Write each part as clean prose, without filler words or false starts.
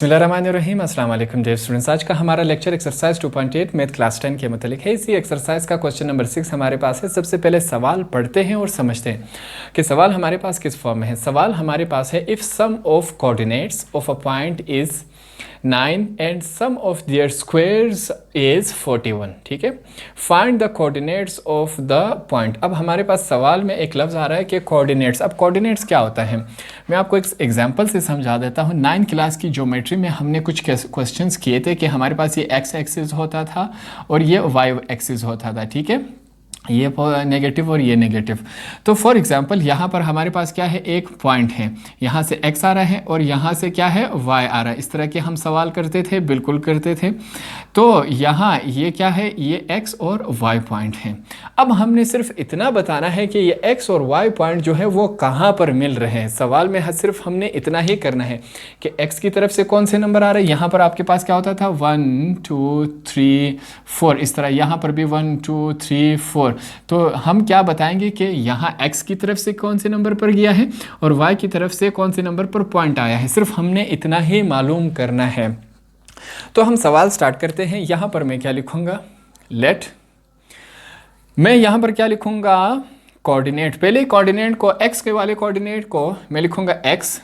बिस्मिल्लाहिर्रहमानिर्रहीम अस्सलाम वालेकुम डियर स्टूडेंट्स। आज का हमारा लेक्चर एक्सरसाइज 2.8 मैथ क्लास 10 के मतलब है। इसी एक्सरसाइज का क्वेश्चन नंबर 6 हमारे पास है। सबसे पहले सवाल पढ़ते हैं और समझते हैं कि सवाल हमारे पास किस फॉर्म में है। सवाल हमारे पास है if sum of coordinates of a point is 9 and sum of their squares is 41। ठीक है, find the coordinates of the point. अब हमारे पास सवाल में एक लफ्ज़ आ रहा है कि कोऑर्डिनेट्स। अब कोऑर्डिनेट्स क्या होता है, मैं आपको एक एग्जांपल से समझा देता हूँ। 9 क्लास की ज्योमेट्री में हमने कुछ क्वेश्चंस किए थे कि हमारे पास ये एक्स एक्सिस होता था और ये वाई एक्सिस होता था। ठीक है, ये नेगेटिव और ये नेगेटिव। तो फॉर एग्जांपल यहाँ पर हमारे पास क्या है, एक पॉइंट है, यहाँ से x आ रहा है और यहाँ से क्या है, y आ रहा है। इस तरह के हम सवाल करते थे, बिल्कुल करते थे। तो यहाँ ये क्या है, ये x और y पॉइंट है। अब हमने सिर्फ इतना बताना है कि ये x और y पॉइंट जो है वो कहाँ पर मिल रहे हैं। सवाल में सिर्फ हमने इतना ही करना है कि x की तरफ से कौन से नंबर आ रहे हैं। यहाँ पर आपके पास क्या होता था, 1 2 3 4, इस तरह यहाँ पर भी 1 2 3 4। तो हम क्या बताएंगे कि यहाँ x की तरफ से कौन से नंबर पर गया है और y की तरफ से कौन से नंबर पर पॉइंट आया है। सिर्फ हमने इतना ही मालूम करना है। तो हम सवाल स्टार्ट करते हैं। यहाँ पर मैं क्या लिखूँगा, मैं यहाँ पर क्या लिखूँगा, कोऑर्डिनेट। पहले कोऑर्डिनेट को, x के वाले कोऑर्डिनेट को मैं लिखूँगा x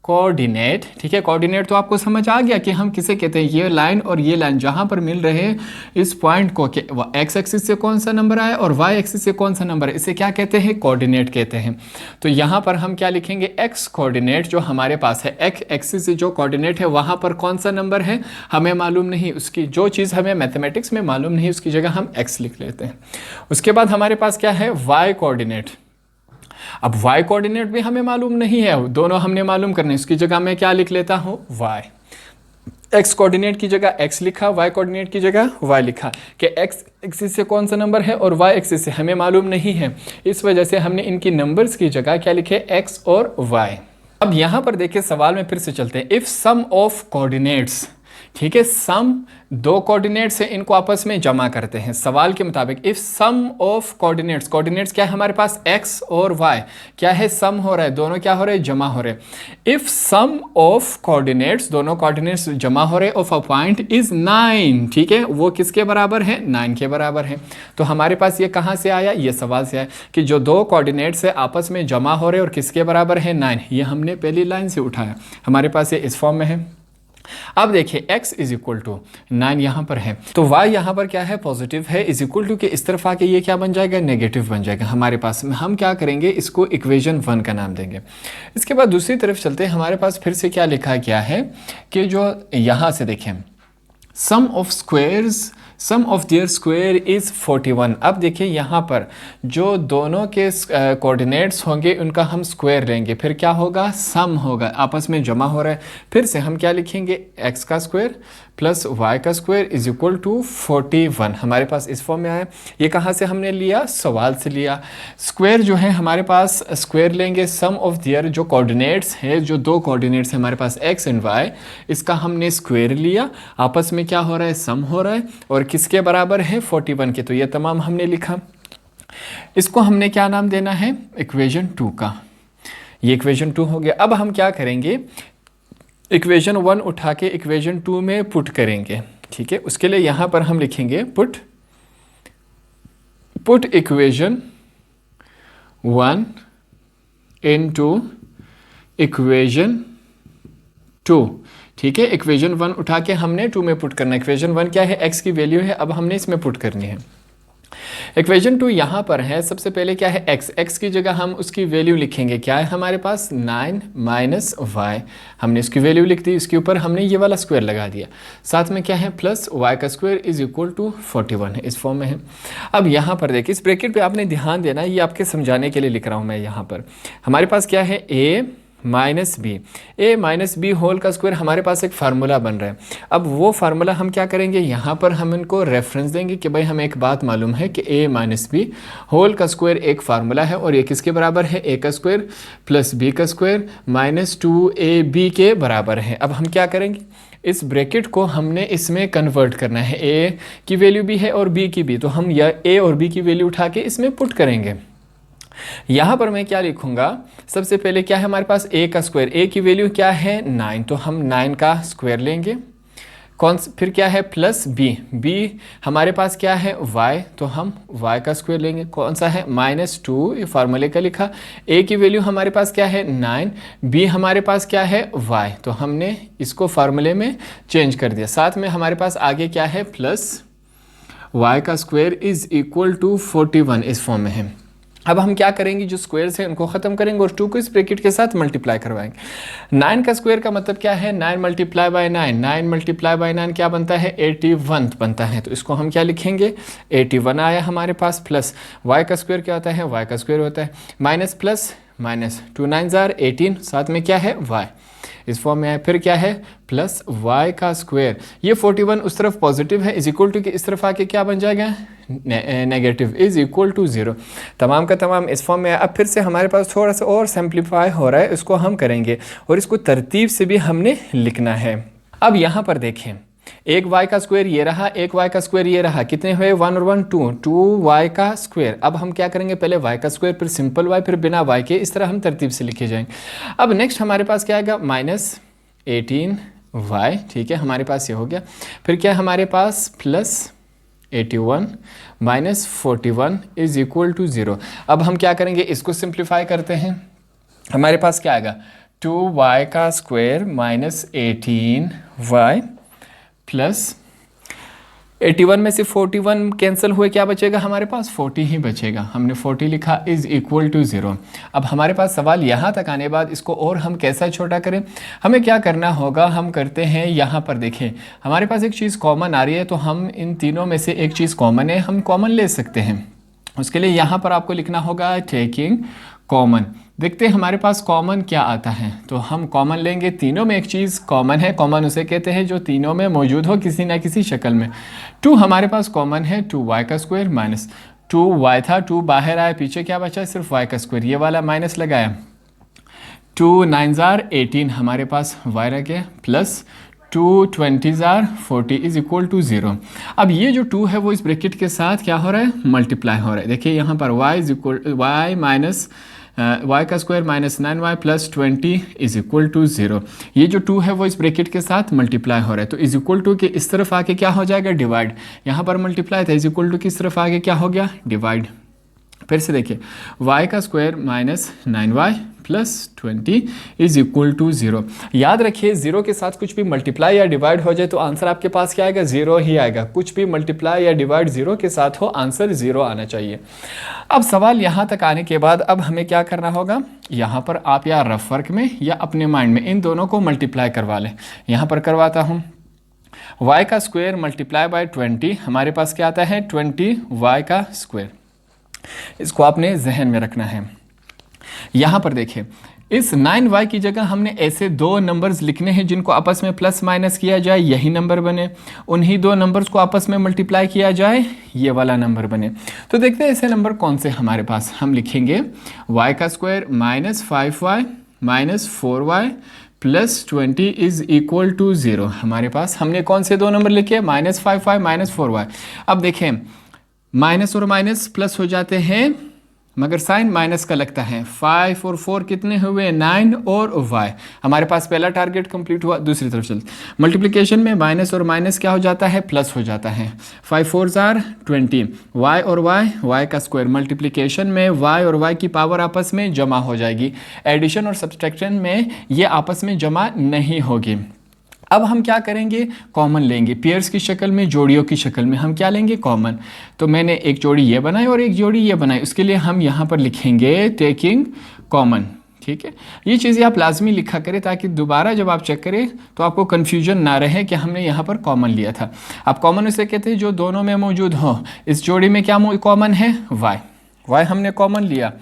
कोऑर्डिनेट। ठीक है, कोऑर्डिनेट तो आपको समझ आ गया कि हम किसे कहते हैं, ये लाइन और ये लाइन जहां पर मिल रहे हैं इस पॉइंट को, कि एक्स एक्सिस से कौन सा नंबर आया और वाई एक्सिस से कौन सा नंबर है, इसे क्या कहते हैं, कोऑर्डिनेट कहते हैं। तो यहां पर हम क्या लिखेंगे, एक्स कोऑर्डिनेट जो हमारे पास है, एक्स एक्सिस से जो कोऑर्डिनेट है वहां पर कौन सा नंबर है हमें मालूम नहीं, उसकी जो चीज़ हमें मैथमेटिक्स में मालूम नहीं उसकी जगह हम एक्स लिख लेते हैं। उसके बाद हमारे पास क्या है, वाई कोऑर्डिनेट। अब y कोऑर्डिनेट भी हमें मालूम नहीं है, दोनों हमने मालूम करने, इसकी जगह मैं क्या लिख लेता हूँ, y। x कोऑर्डिनेट की जगह x लिखा, y कोऑर्डिनेट की जगह y लिखा कि x एक्सिस से कौन सा नंबर है और y एक्सिस से हमें मालूम नहीं है, इस वजह से हमने इनकी नंबर्स की जगह क्या लिखे, x और y। अब यहाँ पर देखिए सवाल में फिर से चलते हैं। इफ़ सम ऑफ कोऑर्डिनेट्स, ठीक है, सम दो कोऑर्डिनेट्स है, इनको आपस में जमा करते हैं सवाल के मुताबिक। If sum of coordinates, coordinates क्या है हमारे पास, x और y, क्या है, सम हो रहा है, दोनों क्या हो रहे हैं, जमा हो रहे हैं। इफ सम ऑफ कोऑर्डिनेट्स, दोनों कोऑर्डिनेट्स जमा हो रहे हैं, ऑफ अ पॉइंट इज 9, ठीक है, वो किसके बराबर है, 9 के बराबर है। तो हमारे पास ये कहाँ से आया, ये सवाल से आया कि जो दो कोऑर्डिनेट्स है आपस में जमा हो रहे हैं और किसके बराबर है, 9। ये हमने पहली लाइन से उठाया, हमारे पास ये इस फॉर्म में है। अब देखिए x इज इक्वल टू 9 यहाँ पर है, तो y यहाँ पर क्या है, पॉजिटिव है, इज इक्वल टू के इस तरफ आके ये क्या बन जाएगा, नेगेटिव बन जाएगा हमारे पास। हम क्या करेंगे, इसको इक्वेशन 1 का नाम देंगे। इसके बाद दूसरी तरफ चलते हैं, हमारे पास फिर से क्या लिखा गया है कि जो यहाँ से देखें, sum of squares, sum of their square is 41। अब देखिए यहाँ पर जो दोनों के कोऑर्डिनेट्स होंगे उनका हम स्क्वायर लेंगे, फिर क्या होगा, सम होगा, आपस में जमा हो रहा है। फिर से हम क्या लिखेंगे, x का स्क्वायर प्लस y का स्क्वायर इज इक्वल टू 41। हमारे पास इस फॉर्म में आया। ये कहाँ से हमने लिया, सवाल से लिया। स्क्वायर जो है हमारे पास, स्क्वायर लेंगे सम ऑफ देयर जो कोऑर्डिनेट्स है, जो दो कोऑर्डिनेट्स है हमारे पास x एंड y, इसका हमने स्क्वायर लिया, आपस में क्या हो रहा है, सम हो रहा है, और किसके बराबर है, 41 के। तो ये तमाम हमने लिखा। इसको हमने क्या नाम देना है, इक्वेशन 2 का। ये इक्वेशन 2 हो गया। अब हम क्या करेंगे, इक्वेशन 1 उठा के इक्वेशन 2 में पुट करेंगे। ठीक है, उसके लिए यहाँ पर हम लिखेंगे पुट इक्वेशन 1 इनटू इक्वेशन 2। ठीक है, इक्वेशन 1 उठा के हमने 2 में पुट करना है। इक्वेशन 1 क्या है, x की वैल्यू है, अब हमने इसमें पुट करनी है। इक्वेशन 2 यहाँ पर है, सबसे पहले क्या है, x की जगह हम उसकी वैल्यू लिखेंगे, क्या है हमारे पास, 9 माइनस y, हमने इसकी वैल्यू लिख दी, इसके ऊपर हमने ये वाला स्क्वायर लगा दिया, साथ में क्या है, प्लस y का स्क्वायर इज इक्वल टू 41 है, इस फॉर्म में है। अब यहाँ पर देखिए, इस ब्रैकेट पे आपने ध्यान देना, ये आपके समझाने के लिए लिख रहा हूँ मैं। यहाँ पर हमारे पास क्या है, a माइनस बी होल का स्क्वायर, हमारे पास एक फार्मूला बन रहा है। अब वो फार्मूला हम क्या करेंगे, यहाँ पर हम इनको रेफरेंस देंगे कि भाई हमें एक बात मालूम है कि a माइनस बी होल का स्क्वायर एक फार्मूला है और ये किसके बराबर है, a का स्क्वायर प्लस b का स्क्वायर माइनस 2ab के बराबर है। अब हम क्या करेंगे, इस ब्रैकेट को हमने इसमें कन्वर्ट करना है, a की वैल्यू भी है और b की भी, तो हम यह a और b की वैल्यू उठा के इसमें पुट करेंगे। यहाँ पर मैं क्या लिखूंगा, सबसे पहले क्या है हमारे पास a का स्क्वायर, a की वैल्यू क्या है 9, तो हम 9 का स्क्वायर लेंगे। फिर क्या है प्लस b हमारे पास क्या है y, तो हम y का स्क्वायर लेंगे। कौन सा है -2, ये फार्मूले का लिखा। a की वैल्यू हमारे पास क्या है 9, b हमारे पास क्या है y, तो हमने इसको फार्मूले में चेंज कर दिया। साथ में हमारे पास आगे क्या है प्लस y का स्क्वायर इज इक्वल टू 41, इस फॉर्म में है। अब हम क्या करेंगे, जो स्क्वायर्स हैं उनको ख़त्म करेंगे और 2 को इस ब्रैकेट के साथ मल्टीप्लाई करवाएंगे। 9 का स्क्वायर का मतलब क्या है 9 मल्टीप्लाई बाय 9, 9 मल्टीप्लाई बाय 9 क्या बनता है 81 बनता है। तो इसको हम क्या लिखेंगे 81 आया हमारे पास। प्लस y का स्क्वायर क्या होता है, y का स्क्वायर होता है माइनस प्लस माइनस, 2 9 18, साथ में क्या है y, इस फॉर्म में है। फिर क्या है प्लस y का स्क्वायर, ये 41 उस तरफ पॉजिटिव है, इज इक्वल टू कि इस तरफ आके क्या बन जाएगा नेगेटिव, इज इक्वल टू 0। तमाम का तमाम इस फॉर्म में है। अब फिर से हमारे पास थोड़ा सा और सिंप्लीफाई हो रहा है, इसको हम करेंगे और इसको तरतीब से भी हमने लिखना है। अब यहाँ पर देखें, एक y का स्क्वायर ये रहा, एक y का स्क्वायर ये रहा, कितने हुए 1 और 1 2, 2y का स्क्वायर। अब हम क्या करेंगे, पहले y का स्क्वायर, फिर सिंपल y, फिर बिना y के, इस तरह हम तरतीब से लिखे जाएंगे। अब नेक्स्ट हमारे पास क्या आएगा -18y, ठीक है, हमारे पास ये हो गया। फिर क्या हमारे पास प्लस 81 -41 इज इक्वल टू 0। अब हम क्या करेंगे, इसको सिंप्लीफाई करते हैं। हमारे पास क्या आएगा 2y का स्क्वायर -18y प्लस 81 में से 41 कैंसिल हुए, क्या बचेगा हमारे पास 40 ही बचेगा। हमने 40 लिखा इज इक्वल टू 0। अब हमारे पास सवाल यहाँ तक आने बाद इसको और हम कैसा छोटा करें, हमें क्या करना होगा, हम करते हैं यहाँ पर देखें हमारे पास एक चीज़ कॉमन आ रही है, तो हम इन तीनों में से एक चीज़ कॉमन है, हम कॉमन ले सकते हैं। उसके लिए यहाँ पर आपको लिखना होगा टेकिंग कॉमन। देखते हैं हमारे पास कॉमन क्या आता है, तो हम कॉमन लेंगे। तीनों में एक चीज़ कॉमन है, कॉमन उसे कहते हैं जो तीनों में मौजूद हो किसी ना किसी शक्ल में। 2 हमारे पास कॉमन है, 2y का स्क्वायर माइनस 2y था, 2 बाहर आया, पीछे क्या बचा सिर्फ y का स्क्वायर, ये वाला माइनस लगाया, 2 9 18 हमारे पास y रह गया, प्लस 2 20 40 इज इक्वल टू 0। अब ये जो 2 है वो इस ब्रैकेट के साथ क्या हो रहा है मल्टीप्लाई हो रहा है। देखिए यहाँ पर y is equal y minus y का square minus 9y plus 20 is equal to 0। ये जो 2 है वो इस ब्रैकेट के साथ मल्टीप्लाई हो रहा है, तो इज इक्वल टू के इस तरफ आके क्या हो जाएगा डिवाइड, यहाँ पर मल्टीप्लाई था, इज इक्वल टू की इस तरफ आके क्या हो गया डिवाइड। फिर से देखिए y का square minus 9y plus 20 is equal to 0। याद रखिए 0 के साथ कुछ भी मल्टीप्लाई या डिवाइड हो जाए तो आंसर आपके पास क्या आएगा 0 ही आएगा। कुछ भी मल्टीप्लाई या डिवाइड 0 के साथ हो आंसर 0 आना चाहिए। अब सवाल यहाँ तक आने के बाद अब हमें क्या करना होगा, यहाँ पर आप या रफ वर्क में या अपने माइंड में इन दोनों को मल्टीप्लाई करवा लें। यहाँ पर करवाता हूँ, y का स्क्वायर मल्टीप्लाई बाय 20, हमारे पास क्या आता है 20y का स्क्वायर। इसको आपने जहन में रखना है। यहाँ पर देखिए इस 9y की जगह हमने ऐसे दो नंबर्स लिखने हैं जिनको आपस में प्लस माइनस किया जाए यही नंबर बने, उन्हीं दो नंबर्स को आपस में मल्टीप्लाई किया जाए ये वाला नंबर बने। तो देखते हैं ऐसे नंबर कौन से हमारे पास। हम लिखेंगे y का square minus 5y minus 4y plus 20 is equal to 0। हमारे पास हमने कौन से दो नंबर लिखे माइनस 5y माइनस 4y। अब देखें माइनस और माइनस प्लस हो जाते हैं मगर साइन माइनस का लगता है। 5 और 4 कितने हुए 9 और y। हमारे पास पहला टारगेट कंप्लीट हुआ। दूसरी तरफ चलते मल्टीप्लिकेशन में माइनस और माइनस क्या हो जाता है प्लस हो जाता है। 5 4 20 y और y का स्क्वायर। मल्टीप्लिकेशन में y और y की पावर आपस में जमा हो जाएगी। एडिशन और सब्सट्रैक्शन में ये आपस में जमा नहीं होगी। अब हम क्या करेंगे कॉमन लेंगे, पेयर्स की शक्ल में जोड़ियों की शक्ल में हम क्या लेंगे कॉमन। तो मैंने एक जोड़ी ये बनाई और एक जोड़ी ये बनाई, उसके लिए हम यहाँ पर लिखेंगे टेकिंग कॉमन। ठीक है, ये चीज़ें आप लाजमी लिखा करें ताकि दोबारा जब आप चेक करें तो आपको कन्फ्यूजन ना रहे कि हमने यहाँ पर कॉमन लिया था। आप कॉमन उसे कहते हैं जो दोनों में मौजूद हो। इस जोड़ी में क्या कॉमन है y हमने कॉमन लिया।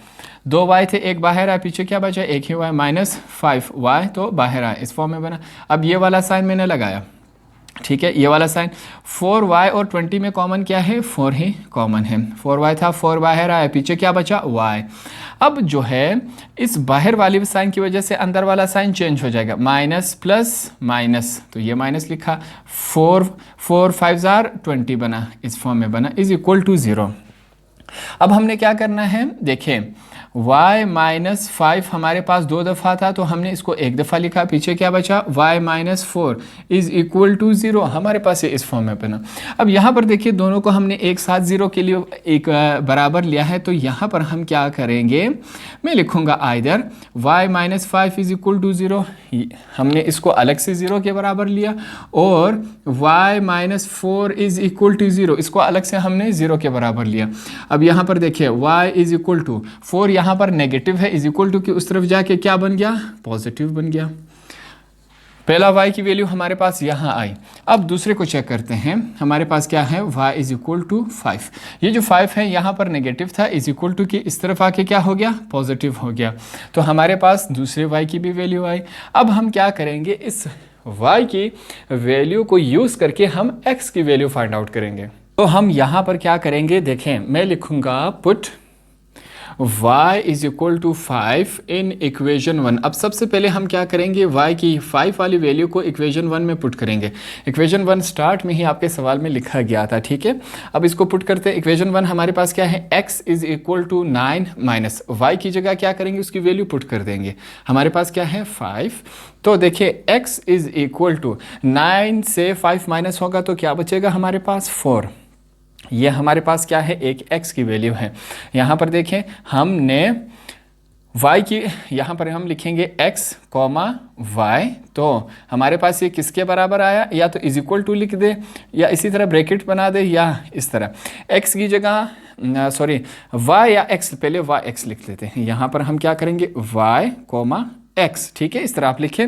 2 y थे, एक बाहर आया, पीछे क्या बचा एक ही y माइनस 5y तो बाहर आया, इस फॉर्म में बना। अब ये वाला साइन मैंने लगाया, ठीक है, ये वाला साइन। 4y और 20 में कॉमन क्या है 4 ही कॉमन है। 4y था, 4 बाहर आया, पीछे क्या बचा y। अब जो है इस बाहर वाली साइन की वजह से अंदर वाला साइन चेंज हो जाएगा, माइनस प्लस माइनस, तो ये माइनस लिखा। 4 5 20 बना, इस फॉर्म में बना, इज इक्वल टू 0। अब हमने क्या करना है देखें y माइनस 5 हमारे पास 2 दफ़ा था तो हमने इसको एक दफ़ा लिखा, पीछे क्या बचा y minus 4 is equal to 0। हमारे पास ये इस फॉर्म में बना। अब यहाँ पर देखिए दोनों को हमने एक साथ 0 के लिए एक बराबर लिया है, तो यहाँ पर हम क्या करेंगे, मैं लिखूँगा either y minus 5 is equal to 0, हमने इसको अलग से 0 के बराबर लिया, और y minus 4 is equal to 0, इसको अलग से हमने 0 के बराबर लिया। अब यहाँ पर देखिए y इज़ इक्वल टू 4, यहाँ पर नेगेटिव है, इज़ इक्वल टू की उस तरफ जाके क्या बन गया, पॉजिटिव बन गया। पहला y की वैल्यू हमारे पास यहाँ आई। अब दूसरे को चेक करते हैं, हमारे पास क्या है, y इज़ इक्वल टू 5। ये जो 5 है यहाँ पर नेगेटिव था, इज़ इक्वल टू की इस तरफ आके क्या हो गया, पॉजिटिव हो गया। तो हमारे पास दूसरे y की भी वैल्यू आई। अब हम क्या करेंगे, इस y की वैल्यू को यूज़ करके हम x की वैल्यू फाइंड आउट करेंगे। तो हम यहाँ पर क्या करेंगे, देखें मैं लिखूँगा put y is equal to 5 in equation 1। अब सबसे पहले हम क्या करेंगे, y की 5 वाली वैल्यू को इक्वेशन 1 में पुट करेंगे। इक्वेशन 1 स्टार्ट में ही आपके सवाल में लिखा गया था, ठीक है। अब इसको पुट करते हैं। इक्वेशन 1 हमारे पास क्या है, x is equal to 9 minus y की जगह क्या करेंगे, उसकी वैल्यू पुट कर देंगे। हमारे पास क्या है 5, तो देखिए x इज़ इक्वल टू 9 से 5 माइनस होगा तो क्या बचेगा हमारे पास 4। ये हमारे पास क्या है, एक x की वैल्यू है। यहाँ पर देखें हमने y की, यहाँ पर हम लिखेंगे x कॉमा y, तो हमारे पास ये किसके बराबर आया, या तो इज इक्वल टू लिख दे या इसी तरह ब्रैकेट बना दे या इस तरह x की जगह सॉरी y या x, पहले y x लिख लेते हैं। यहाँ पर हम क्या करेंगे y कॉमा x, ठीक है, इस तरह आप लिखें।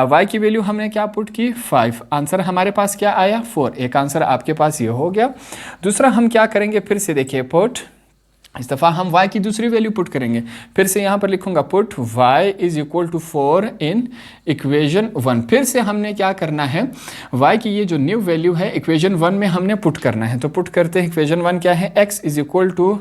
y की वैल्यू हमने क्या पुट की 5, आंसर हमारे पास क्या आया 4। एक आंसर आपके पास ये हो गया। दूसरा हम क्या करेंगे, फिर से देखिए पुट, इस दफ़ा हम y की दूसरी वैल्यू पुट करेंगे। फिर से यहाँ पर लिखूंगा put y is equal to 4 in equation 1। फिर से हमने क्या करना है, y की ये जो न्यू वैल्यू है इक्वेशन 1 में हमने पुट करना है। तो पुट करते हैं, इक्वेशन 1 क्या है, x is equal to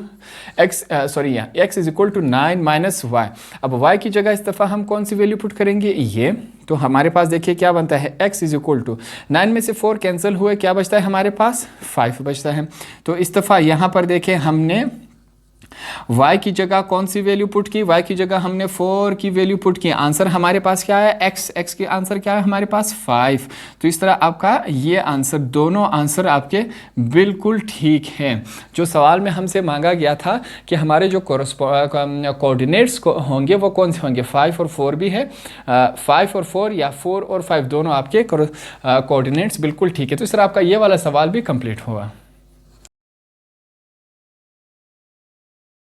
x is equal to 9 minus y। अब y की जगह इस दफ़ा हम कौन सी वैल्यू पुट करेंगे, ये। तो हमारे पास देखिए क्या बनता है, x इज़ इक्वल टू 9 में से 4 कैंसिल हुए, क्या बचता है हमारे पास 5 बचता है। तो इस दफ़ा यहाँ पर देखें हमने y की जगह कौन सी वैल्यू पुट की, y की जगह हमने 4 की वैल्यू पुट की। आंसर हमारे पास क्या है, x की आंसर क्या है हमारे पास 5। तो इस तरह आपका ये आंसर, दोनों आंसर आपके बिल्कुल ठीक हैं। जो सवाल में हमसे मांगा गया था कि हमारे जो कोऑर्डिनेट्स होंगे वो कौन से होंगे, 5 और 4 भी है, 5 और 4 या 4 और 5 दोनों आपके कोऑर्डिनेट्स बिल्कुल ठीक है। तो इस तरह आपका ये वाला सवाल भी कंप्लीट हुआ।